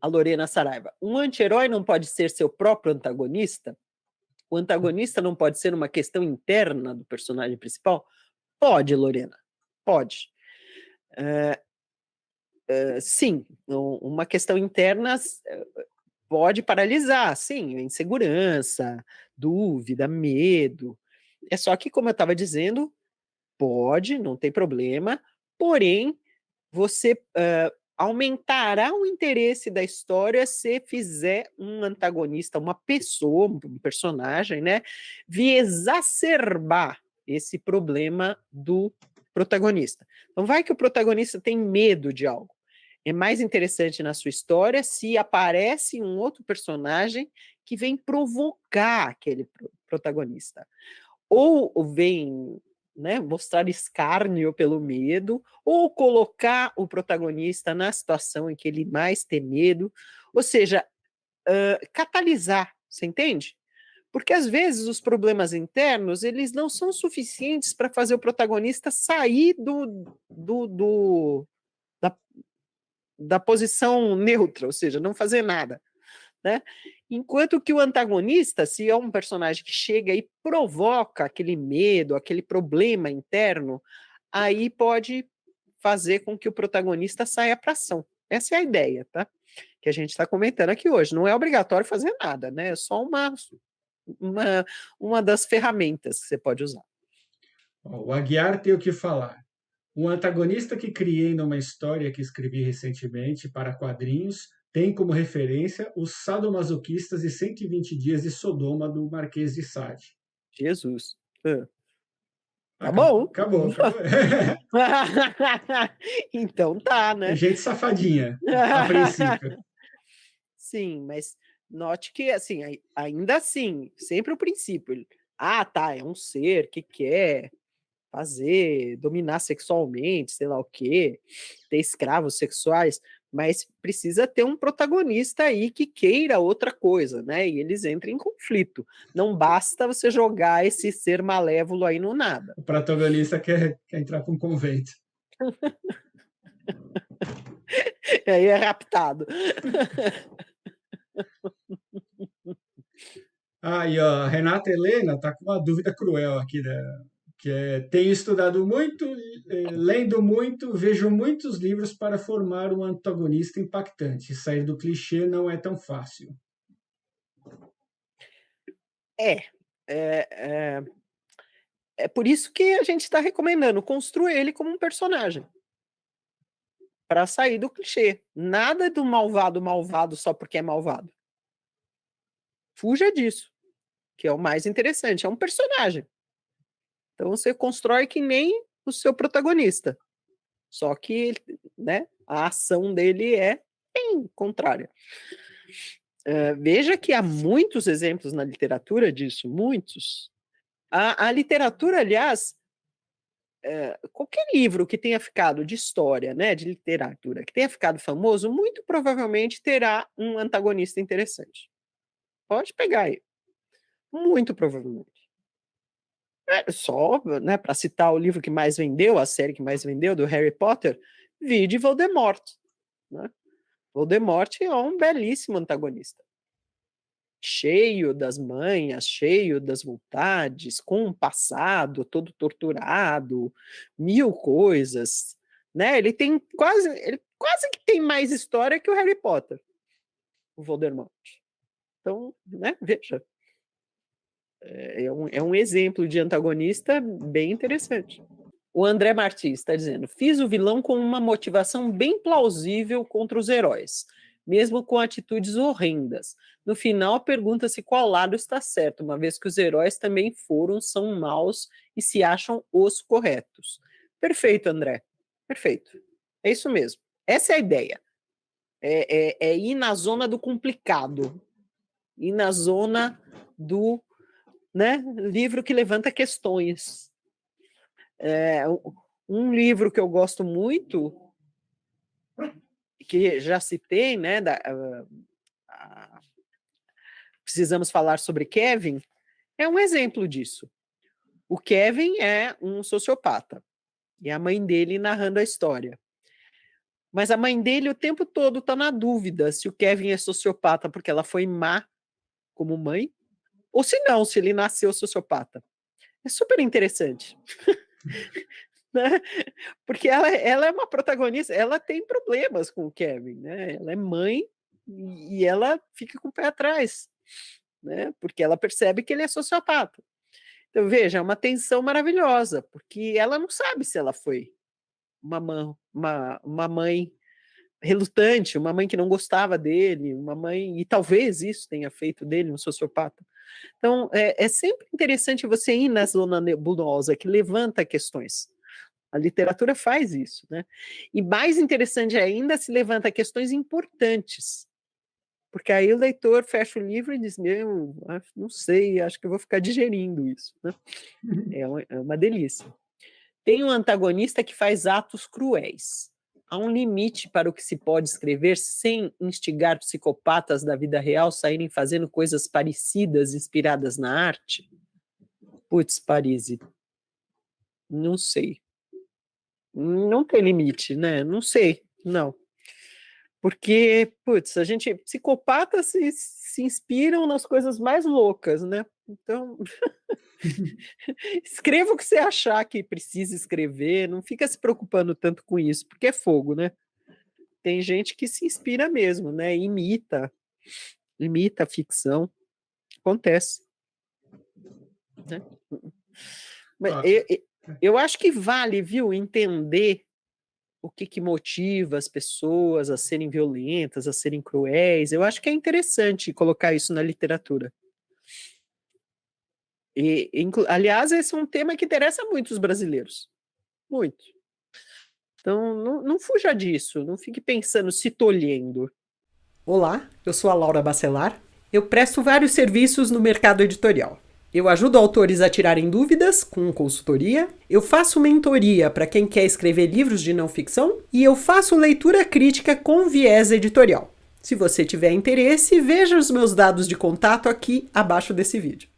a Lorena Saraiva, um anti-herói não pode ser seu próprio antagonista? O antagonista não pode ser uma questão interna do personagem principal? Pode, Lorena, pode. Sim, uma questão interna pode paralisar, sim, insegurança, dúvida, medo. É só que, como eu estava dizendo, pode, não tem problema, porém, você aumentará o interesse da história se fizer um antagonista, uma pessoa, um personagem, né, vir exacerbar esse problema do protagonista. Então, vai que o protagonista tem medo de algo. É mais interessante na sua história se aparece um outro personagem que vem provocar aquele protagonista. Ou vem, né, mostrar escárnio pelo medo, ou colocar o protagonista na situação em que ele mais tem medo, ou seja, catalisar, você entende? Porque às vezes os problemas internos eles não são suficientes para fazer o protagonista sair da, da posição neutra, ou seja, não fazer nada, né? Enquanto que o antagonista, se é um personagem que chega e provoca aquele medo, aquele problema interno, aí pode fazer com que o protagonista saia para ação. Essa é a ideia, tá? Que a gente está comentando aqui hoje. Não é obrigatório fazer nada, né? É só uma das ferramentas que você pode usar. O Aguiar tem o que falar. Um antagonista que criei numa história que escrevi recentemente para quadrinhos tem como referência os sadomasoquistas de 120 Dias de Sodoma do Marquês de Sade. Jesus. Tá Acabou, bom. acabou. Então tá, né? Gente safadinha, a princípio. Sim, mas note que, assim, ainda assim, sempre o princípio. Tá, é um ser que quer fazer, dominar sexualmente, sei lá o quê, ter escravos sexuais, mas precisa ter um protagonista aí que queira outra coisa, né? E eles entram em conflito. Não basta você jogar esse ser malévolo aí no nada. O protagonista quer entrar para um convento. Aí é raptado. E ó, a Renata Helena está com uma dúvida cruel aqui, né? Que é, tenho estudado muito, lendo muito, vejo muitos livros para formar um antagonista impactante. Sair do clichê não é tão fácil. É, é, é por isso que a gente está recomendando construir ele como um personagem. Para sair do clichê. Nada do malvado só porque é malvado. Fuja disso, que é o mais interessante. É um personagem. Então você constrói que nem o seu protagonista. Só que, né, a ação dele é bem contrária. Veja que há muitos exemplos na literatura disso, muitos. A literatura, aliás, qualquer livro que tenha ficado de história, né, de literatura, que tenha ficado famoso, muito provavelmente terá um antagonista interessante. Pode pegar aí. Muito provavelmente. Só, né, para citar o livro que mais vendeu, a série que mais vendeu, do Harry Potter, vide Voldemort. Né? Voldemort é um belíssimo antagonista. Cheio das manhas, cheio das vontades, com um passado todo torturado, mil coisas. Né? Ele quase que tem mais história que o Harry Potter, o Voldemort. Então, né, veja. É um exemplo de antagonista bem interessante. O André Martins está dizendo: fiz o vilão com uma motivação bem plausível contra os heróis, mesmo com atitudes horrendas. No final, pergunta-se qual lado está certo, uma vez que os heróis também são maus e se acham os corretos. Perfeito, André. Perfeito. É isso mesmo. Essa é a ideia. É ir na zona do complicado. Ir na zona do, né, livro que levanta questões. Um livro que eu gosto muito, que já citei, né, Precisamos Falar sobre Kevin, é um exemplo disso. O Kevin é um sociopata, e a mãe dele narrando a história. Mas a mãe dele o tempo todo está na dúvida se o Kevin é sociopata porque ela foi má como mãe, ou se não, se ele nasceu sociopata. É super interessante. Né? Porque ela é uma protagonista, ela tem problemas com o Kevin, né? Ela é mãe e ela fica com o pé atrás, né? Porque ela percebe que ele é sociopata. Então, veja, é uma tensão maravilhosa, porque ela não sabe se ela foi uma mãe relutante, uma mãe que não gostava dele, uma mãe, e talvez isso tenha feito dele um sociopata. Então, é sempre interessante você ir na zona nebulosa, que levanta questões. A literatura faz isso, né? E mais interessante ainda, se levanta questões importantes, porque aí o leitor fecha o livro e diz, meu, não sei, acho que eu vou ficar digerindo isso, né? É uma delícia. Tem um antagonista que faz atos cruéis. Há um limite para o que se pode escrever sem instigar psicopatas da vida real saírem fazendo coisas parecidas, inspiradas na arte? Putz, Parisi, não sei. Não tem limite, né? Não sei, não. Porque, putz, psicopatas se inspiram nas coisas mais loucas, né? Então, escreva o que você achar que precisa escrever, não fica se preocupando tanto com isso, porque é fogo, né? Tem gente que se inspira mesmo, né? Imita a ficção. Acontece. Né? Mas Ó, eu acho que vale, viu, entender o que motiva as pessoas a serem violentas, a serem cruéis. Eu acho que é interessante colocar isso na literatura. Aliás, esse é um tema que interessa muito os brasileiros. Muito. Então, não fuja disso. Não fique pensando, se tolhendo. Olá, eu sou a Laura Bacelar. Eu presto vários serviços no mercado editorial. Eu ajudo autores a tirarem dúvidas com consultoria, eu faço mentoria para quem quer escrever livros de não ficção e eu faço leitura crítica com viés editorial. Se você tiver interesse, veja os meus dados de contato aqui abaixo desse vídeo.